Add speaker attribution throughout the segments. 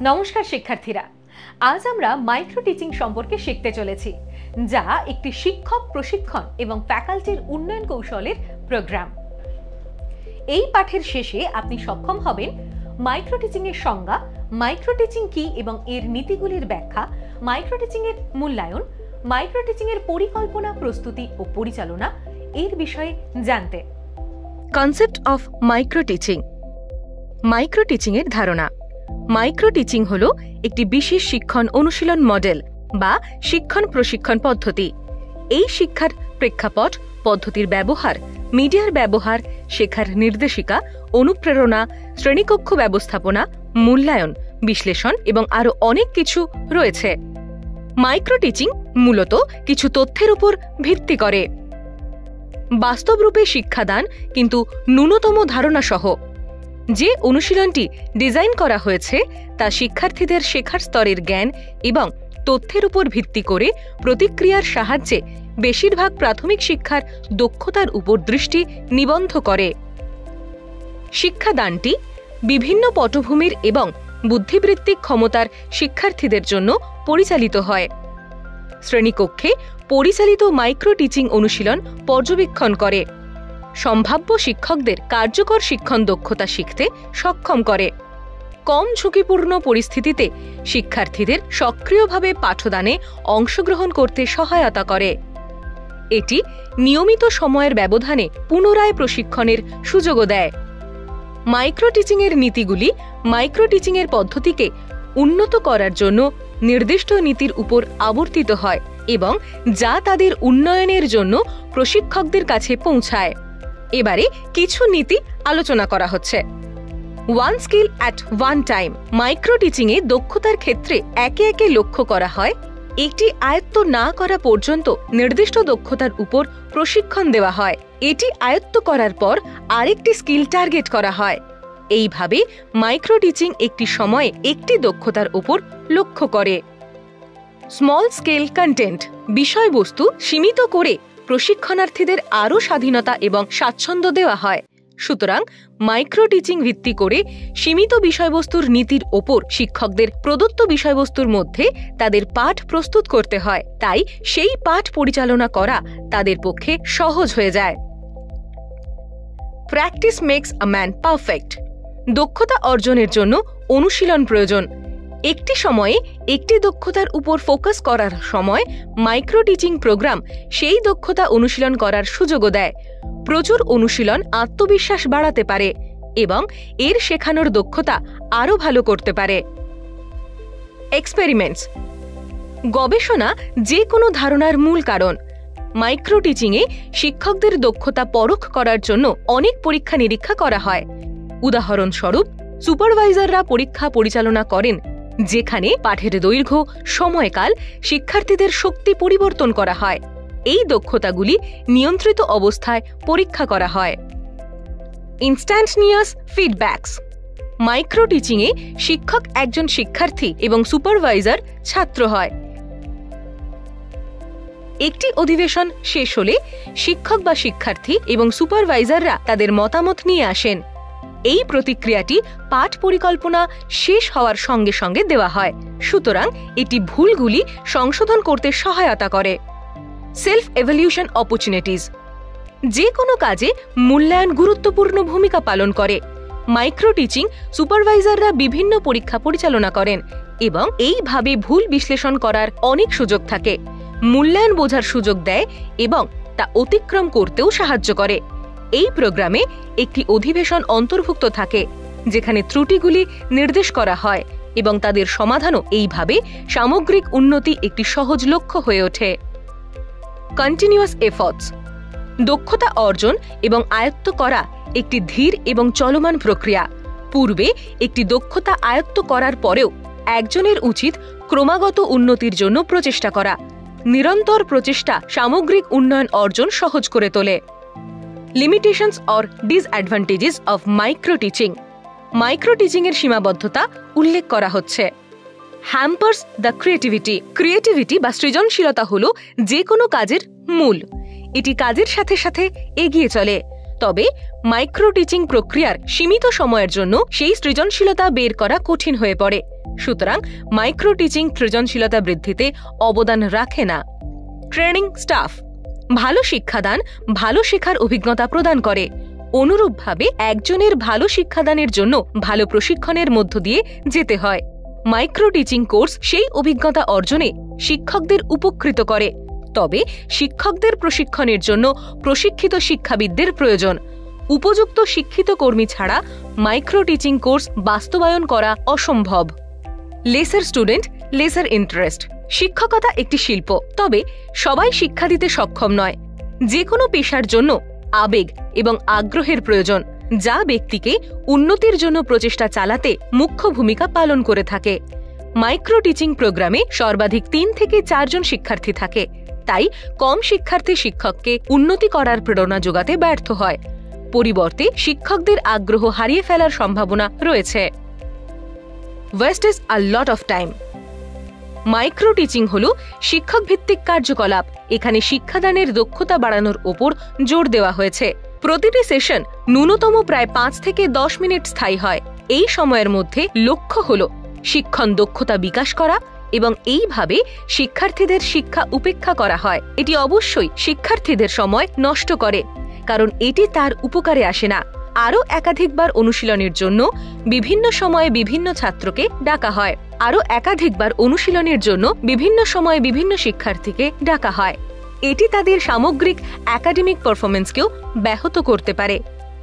Speaker 1: নমস্কার শিক্ষার্থীরা, আজ আমরা মাইক্রো টিচিং সম্পর্কে শিখতে চলেছি, যা একটি শিক্ষক প্রশিক্ষণ এবং ফ্যাকাল্টির উন্নয়ন কৌশলের প্রোগ্রাম। এই পাঠের শেষে আপনি সক্ষম হবেন মাইক্রো টিচিং এর সংজ্ঞা, মাইক্রো টিচিং কি এবং এর নীতিগুলির ব্যাখ্যা, মাইক্রো টিচিং এর মূল্যায়ন, মাইক্রো টিচিং এর পরিকল্পনা, প্রস্তুতি ও পরিচালনা এর বিষয়ে জানতে।
Speaker 2: Concept of micro teaching. Micro teaching এর ধারণা। মাইক্রো টিচিং হল একটি বিশেষ শিক্ষণ অনুশীলন মডেল বা শিক্ষণ প্রশিক্ষণ পদ্ধতি। এই শিক্ষার প্রেক্ষাপট, পদ্ধতির ব্যবহার, মিডিয়ার ব্যবহার, শেখার নির্দেশিকা, অনুপ্রেরণা, শ্রেণীকক্ষ ব্যবস্থাপনা, মূল্যায়ন, বিশ্লেষণ এবং আরও অনেক কিছু রয়েছে। মাইক্রো টিচিং মূলত কিছু তথ্যের উপর ভিত্তি করে, বাস্তবরূপে শিক্ষাদান কিন্তু ন্যূনতম ধারণা সহ। যে অনুশীলনটি ডিজাইন করা হয়েছে তা শিক্ষার্থীদের শেখার স্তরের জ্ঞান এবং তথ্যের উপর ভিত্তি করে প্রতিক্রিয়ার সাহায্যে বেশিরভাগ প্রাথমিক শিক্ষার দক্ষতার উপর দৃষ্টি নিবদ্ধ করে। শিক্ষাদানটি বিভিন্ন পটভূমির এবং বুদ্ধিবৃত্তিক ক্ষমতার শিক্ষার্থীদের জন্য পরিচালিত হয়। শ্রেণীকক্ষে পরিচালিত মাইক্রো টিচিং অনুশীলন পর্যবেক্ষণ করে, সম্ভাব্য শিক্ষকদের কার্যকর শিক্ষণ দক্ষতা শিখতে সক্ষম করে, কম ঝুঁকিপূর্ণ পরিস্থিতিতে শিক্ষার্থীদের সক্রিয়ভাবে পাঠদানে অংশগ্রহণ করতে সহায়তা করে। এটি নিয়মিত সময়ের ব্যবধানে পুনরায় প্রশিক্ষণের সুযোগও দেয়। মাইক্রো টিচিং এর নীতিগুলি মাইক্রো টিচিং এর পদ্ধতিকে উন্নত করার জন্য নির্দিষ্ট নীতির উপর আবর্তিত হয় এবং যা তাদের উন্নয়নের জন্য প্রশিক্ষকদের কাছে পৌঁছায়। এবারে কিছু নীতি আলোচনা করা হচ্ছে। One skill at one time. Micro teaching এ দক্ষতার ক্ষেত্রে একে একে লক্ষ্য করা হয়। এটি আয়ত্ত না করা পর্যন্ত নির্দিষ্ট দক্ষতার উপর প্রশিক্ষণ দেওয়া হয়। এটি আয়ত্ত করার পর আরেকটি স্কিল টার্গেট করা হয়। এইভাবে মাইক্রো টিচিং একটি সময়ে একটি দক্ষতার উপর লক্ষ্য করে। Small scale content. বিষয়বস্তু সীমিত করে প্রশিক্ষণার্থীদের আরও স্বাধীনতা এবং স্বাচ্ছন্দ্য দেওয়া হয়। সুতরাং মাইক্রো টিচিং ভিত্তি করে সীমিত বিষয়বস্তুর নীতির ওপর শিক্ষকদের প্রদত্ত বিষয়বস্তুর মধ্যে তাদের পাঠ প্রস্তুত করতে হয়, তাই সেই পাঠ পরিচালনা করা তাদের পক্ষে সহজ হয়ে যায়। Practice makes a man perfect. দক্ষতা অর্জনের জন্য অনুশীলন প্রয়োজন। একটি সময়ে একটি দক্ষতার উপর ফোকাস করার সময় মাইক্রো টিচিং প্রোগ্রাম সেই দক্ষতা অনুশীলন করার সুযোগও দেয়। প্রচুর অনুশীলন আত্মবিশ্বাস বাড়াতে পারে এবং এর শেখানোর দক্ষতা আরও ভালো করতে পারে। এক্সপেরিমেন্টস। গবেষণা যে কোনো ধারণার মূল কারণ। মাইক্রো টিচিংয়ে শিক্ষকদের দক্ষতা পরখ করার জন্য অনেক পরীক্ষা নিরীক্ষা করা হয়। উদাহরণস্বরূপ, সুপারভাইজাররা পরীক্ষা পরিচালনা করেন যেখানে পাঠের দৈর্ঘ্য, সময়কাল, শিক্ষার্থীদের শক্তি পরিবর্তন করা হয়। এই দক্ষতাগুলি নিয়ন্ত্রিত অবস্থায় পরীক্ষা করা হয়। Instantaneous feedbacks. মাইক্রো টিচিংয়ে শিক্ষক একজন শিক্ষার্থী এবং সুপারভাইজার ছাত্র হয়। একটি অধিবেশন শেষ হলে শিক্ষক বা শিক্ষার্থী এবং সুপারভাইজাররা তাদের মতামত নিয়ে আসেন। এই প্রতিক্রিয়াটি পাঠ পরিকল্পনা শেষ হওয়ার সঙ্গে সঙ্গে দেওয়া হয়, সুতরাং এটি ভুলগুলি সংশোধন করতে সহায়তা করে। Self evaluation opportunities. যে কোনো কাজে মূল্যায়ন গুরুত্বপূর্ণ ভূমিকা পালন করে। মাইক্রো টিচিং সুপারভাইজাররা বিভিন্ন পরীক্ষা পরিচালনা করেন এবং এইভাবে ভুল বিশ্লেষণ করার অনেক সুযোগ থাকে। মূল্যায়ন বোঝার সুযোগ দেয় এবং তা অতিক্রম করতেও সাহায্য করে। এই প্রোগ্রামে একটি অধিবেশন অন্তর্ভুক্ত থাকে যেখানে ত্রুটিগুলি নির্দেশ করা হয় এবং তাদের সমাধানও এইভাবে সামগ্রিক উন্নতি একটি সহজ লক্ষ্য হয়ে ওঠে। Continuous efforts. দক্ষতা অর্জন এবং আয়ত্ত করা একটি ধীর এবং চলমান প্রক্রিয়া। পূর্বে একটি দক্ষতা আয়ত্ত করার পরেও একজনের উচিত ক্রমাগত উন্নতির জন্য প্রচেষ্টা করা। নিরন্তর প্রচেষ্টা সামগ্রিক উন্নয়ন অর্জন সহজ করে তোলে। Limitations or disadvantages of micro teaching. Micro teaching এর সীমাবদ্ধতা উল্লেখ করা হচ্ছে। Hampers the creativity. ক্রিয়েটিভিটি বা সৃজনশীলতা হল যে কোনো কাজের মূল। এটি কাজের সাথে সাথে এগিয়ে চলে, তবে মাইক্রো টিচিং প্রক্রিয়ার সীমিত সময়ের জন্য সেই সৃজনশীলতা বের করা কঠিন হয়ে পড়ে। সুতরাং মাইক্রো টিচিং সৃজনশীলতা বৃদ্ধিতে অবদান রাখে না। ট্রেনিং স্টাফ ভালো শিক্ষাদান ভালো শেখার অভিজ্ঞতা প্রদান করে। অনুরূপভাবে একজনের ভালো শিক্ষাদানের জন্য ভালো প্রশিক্ষণের মধ্য দিয়ে যেতে হয়। মাইক্রো টিচিং কোর্স সেই অভিজ্ঞতা অর্জনে শিক্ষকদের উপকৃত করে। তবে শিক্ষকদের প্রশিক্ষণের জন্য প্রশিক্ষিত শিক্ষাবিদদের প্রয়োজন। উপযুক্ত শিক্ষিত কর্মী ছাড়া মাইক্রো টিচিং কোর্স বাস্তবায়ন করা অসম্ভব। লেসার স্টুডেন্ট লেসার ইন্টারেস্ট শিক্ষকতা একটি শিল্প, তবে সবাই শিক্ষা দিতে সক্ষম নয়। যে কোনো পেশার জন্য আবেগ এবং আগ্রহের প্রয়োজন, যা ব্যক্তিকে উন্নতির জন্য প্রচেষ্টা চালাতে মুখ্য ভূমিকা পালন করে থাকে। মাইক্রো টিচিং প্রোগ্রামে সর্বাধিক 3 থেকে 4 জন শিক্ষার্থী থাকে, তাই কম শিক্ষার্থী শিক্ষককে উন্নতি করার প্রেরণা যোগাতে ব্যর্থ হয়। পরিবর্তে শিক্ষকদের আগ্রহ হারিয়ে ফেলার সম্ভাবনা রয়েছে। Wastage a lot of time micro teaching হল শিক্ষক ভিত্তিক কার্যকলাপ। এখানে শিক্ষাদানের দক্ষতা বাড়ানোর উপর জোর দেওয়া হয়েছে। প্রতিটি সেশন ন্যূনতম প্রায় 5 থেকে 10 মিনিট স্থায়ী হয়। এই সময়ের মধ্যে লক্ষ্য হল শিক্ষণ দক্ষতা বিকাশ করা এবং এইভাবে শিক্ষার্থীদের শিক্ষা উপেক্ষা করা হয়। এটি অবশ্যই শিক্ষার্থীদের সময় নষ্ট করে, কারণ এটি তার উপকারে আসে না। আরও একাধিকবার অনুশীলনের জন্য বিভিন্ন সময়ে বিভিন্ন ছাত্রকে ডাকা হয়। বিভিন্ন শিক্ষার্থীকে ডাকা হয়। এটি তাদের সামগ্রিক একাডেমিক পারফরমেন্সকেও ব্যাহত করতে পারে।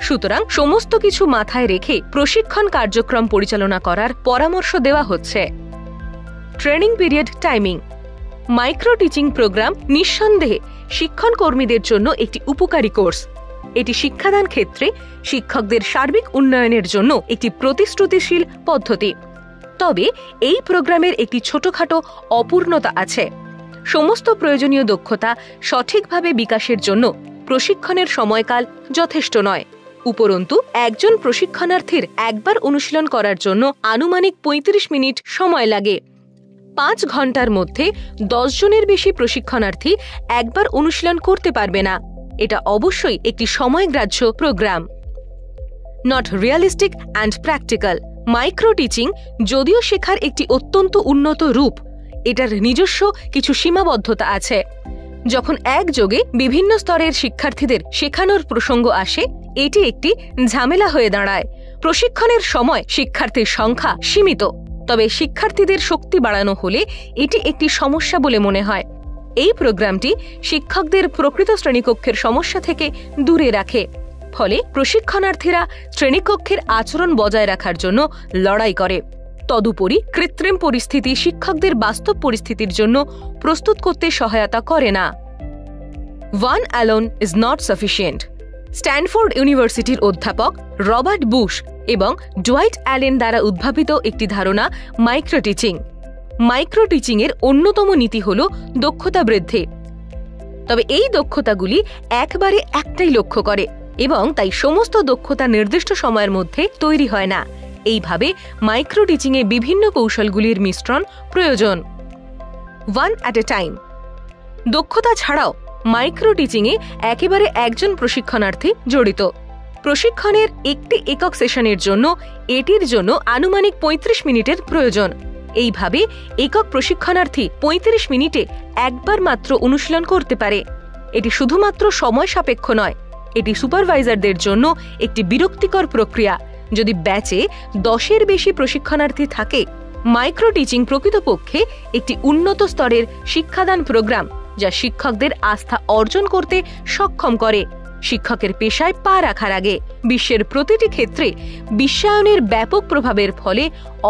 Speaker 2: সুতরাং সমস্ত কিছু মাথায় রেখে প্রশিক্ষণ কার্যক্রম পরিচালনা করার পরামর্শ দেওয়া হচ্ছে। Training period timing micro teaching programme নিঃসন্দেহে শিক্ষণ কর্মীদের জন্য একটি উপকারী কোর্স। এটি শিক্ষাদান ক্ষেত্রে শিক্ষকদের সার্বিক উন্নয়নের জন্য একটি প্রতিশ্রুতিশীল পদ্ধতি। তবে এই প্রোগ্রামের একটি ছোটখাটো অপূর্ণতা আছে। সমস্ত প্রয়োজনীয় দক্ষতা সঠিকভাবে বিকাশের জন্য প্রশিক্ষণের সময়কাল যথেষ্ট নয়। উপরন্তু একজন প্রশিক্ষণার্থীর একবার অনুশীলন করার জন্য আনুমানিক 35 মিনিট সময় লাগে। 5 ঘন্টার মধ্যে 10 জনের বেশি প্রশিক্ষণার্থী একবার অনুশীলন করতে পারবে না। এটা অবশ্যই একটি সময়গ্রাহ্য program. Not realistic and practical micro teaching যদিও শেখার একটি অত্যন্ত উন্নত রূপ, এটার নিজস্ব কিছু সীমাবদ্ধতা আছে। যখন একযোগে বিভিন্ন স্তরের শিক্ষার্থীদের শেখানোর প্রসঙ্গ আসে, এটি একটি ঝামেলা হয়ে দাঁড়ায়। প্রশিক্ষণের সময় শিক্ষার্থীর সংখ্যা সীমিত, তবে শিক্ষার্থীদের শক্তি বাড়ানো হলে এটি একটি সমস্যা বলে মনে হয়। এই প্রোগ্রামটি শিক্ষকদের প্রকৃত শ্রেণীকক্ষের সমস্যা থেকে দূরে রাখে। ফলে প্রশিক্ষণার্থীরা শ্রেণীকক্ষের আচরণ বজায় রাখার জন্য লড়াই করে। তদুপরি কৃত্রিম পরিস্থিতি শিক্ষকদের বাস্তব পরিস্থিতির জন্য প্রস্তুত করতে সহায়তা করে না। One alone is not sufficient Stanford ইউনিভার্সিটির অধ্যাপক রবার্ট বুশ এবং ডুয়াইট অ্যালেন দ্বারা উদ্ভাবিত একটি ধারণা মাইক্রো টিচিং। মাইক্রো টিচিং এর অন্যতম নীতি হল দক্ষতা বৃদ্ধি। তবে এই দক্ষতাগুলি একবারে একটাই লক্ষ্য করে এবং তাই সমস্ত দক্ষতা নির্দিষ্ট সময়ের মধ্যে তৈরি হয় না। এইভাবে মাইক্রো টিচিংয়ে বিভিন্ন কৌশলগুলির মিশ্রণ প্রয়োজন। ওয়ান অ্যাট এ টাইম দক্ষতা ছাড়াও মাইক্রো টিচিংয়ে একেবারে একজন প্রশিক্ষণার্থী জড়িত। প্রশিক্ষণের একটি একক সেশনের জন্য এটির জন্য আনুমানিক 35 মিনিটের প্রয়োজন। এইভাবে একক প্রশিক্ষণার্থী 35 মিনিটে একবার মাত্র অনুশীলন করতে পারে। এটি শুধুমাত্র সময় সাপেক্ষ নয়, এটি সুপারভাইজারদের জন্য একটি বিরক্তিকর প্রক্রিয়া। যদি ব্যাচে 10-এর বেশি প্রশিক্ষণার্থী থাকে, মাইক্রো টিচিং প্রকৃতপক্ষে একটি উন্নত স্তরের শিক্ষাদান প্রোগ্রাম, যা শিক্ষকদের আস্থা অর্জন করতে সক্ষম করে। শিক্ষকের পেশায় পা রাখার আগে বিশ্বের প্রতিটি ক্ষেত্রে বিশ্বায়নের ব্যাপক প্রভাবের ফলে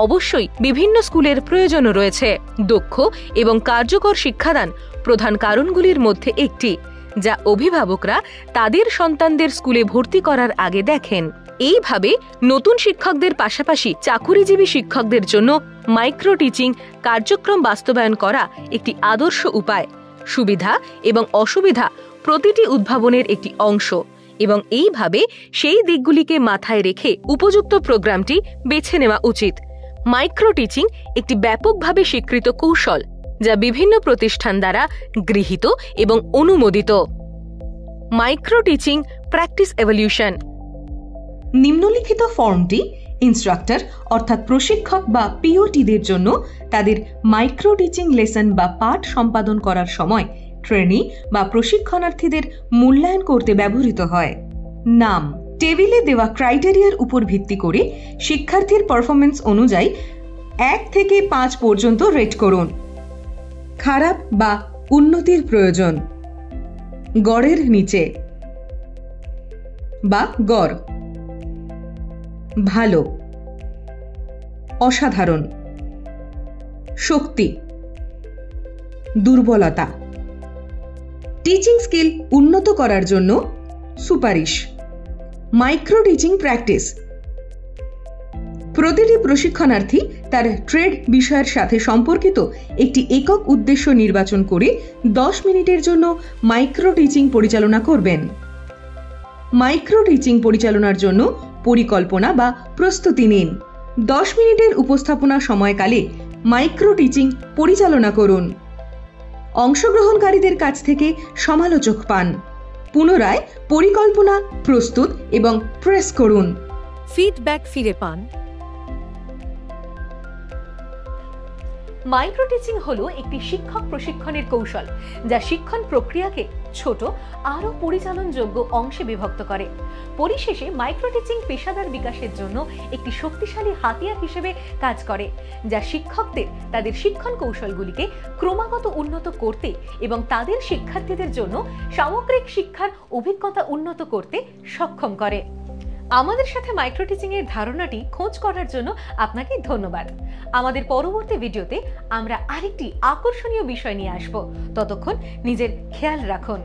Speaker 2: অবশ্যই বিভিন্ন স্কুলের প্রয়োজন রয়েছে। দক্ষ এবং কার্যকর শিক্ষাদান প্রধান কারণগুলির মধ্যে একটি, যা অভিভাবকরা তাদের সন্তানদের স্কুলে ভর্তি করার আগে দেখেন। এইভাবে নতুন শিক্ষকদের পাশাপাশি চাকুরিজীবী শিক্ষকদের জন্য মাইক্রো টিচিং কার্যক্রম বাস্তবায়ন করা একটি আদর্শ উপায়। সুবিধা এবং অসুবিধা প্রতিটি উদ্ভাবনের একটি অংশ এবং এইভাবে সেই দিকগুলিকে মাথায় রেখে উপযুক্ত প্রোগ্রামটি বেছে নেওয়া উচিত। মাইক্রো টিচিং একটি ব্যাপকভাবে স্বীকৃত কৌশল, যা বিভিন্ন প্রতিষ্ঠান দ্বারা গৃহীত এবং অনুমোদিত। মাইক্রো টিচিং প্র্যাকটিস এভলিউশন
Speaker 3: নিম্নলিখিত ফর্মটি
Speaker 2: ইনস্ট্রাক্টর অর্থাৎ প্রশিক্ষক বা পিওটিদের জন্য তাদের মাইক্রো টিচিং লেসন বা পাঠ সম্পাদন করার সময় ট্রেনি বা প্রশিক্ষণার্থীদের মূল্যায়ন করতে ব্যবহৃত হয়। নাম: টেবিলে দেওয়া ক্রাইটেরিয়ার উপর ভিত্তি করে শিক্ষার্থীর পারফরমেন্স অনুযায়ী 1 থেকে 5 পর্যন্ত রেট করুন। খারাপ বা উন্নতির প্রয়োজন: গড়ের নিচে বা গড়, ভালো, অসাধারণ, শক্তি, দুর্বলতা। টিচিং স্কিল উন্নত করার জন্য সুপারিশ। মাইক্রো টিচিং প্র্যাকটিস: প্রতিটি প্রশিক্ষণার্থী তার ট্রেড বিষয়ের সাথে সম্পর্কিত একটি একক উদ্দেশ্য নির্বাচন করে 10 মিনিটের জন্য মাইক্রো টিচিং পরিচালনা করবেন। মাইক্রো টিচিং পরিচালনার জন্য পরিকল্পনা বা প্রস্তুতি নিন। 10 মিনিটের উপস্থাপনা সময়কালে মাইক্রো টিচিং পরিচালনা করুন। অংশগ্রহণকারীদের কাছ থেকে সমালোচক পান। পুনরায় পরিকল্পনা, প্রস্তুত এবং প্রেস করুন।
Speaker 1: ফিডব্যাক ফিরে পান। মাইক্রো টিচিং হলো একটি শিক্ষক প্রশিক্ষণের কৌশল যা শিক্ষণ প্রক্রিয়াকে ছোট আরও পরিচালনযোগ্য অংশে বিভক্ত করে। পরিশেষে মাইক্রো টিচিং পেশাদার বিকাশের জন্য একটি শক্তিশালী হাতিয়ার হিসেবে কাজ করে, যা শিক্ষকদের তাদের শিক্ষণ কৌশলগুলিকে ক্রমাগত উন্নত করতে এবং তাদের শিক্ষার্থীদের জন্য সামগ্রিক শিক্ষার অভিজ্ঞতা উন্নত করতে সক্ষম করে। আমাদের সাথে মাইক্রো টিচিং এর ধারণাটি খোঁজ করার জন্য আপনাকে ধন্যবাদ। আমাদের পরবর্তী ভিডিওতে আমরা আরেকটি আকর্ষণীয় বিষয় নিয়ে আসব। ততক্ষণ নিজের খেয়াল রাখুন।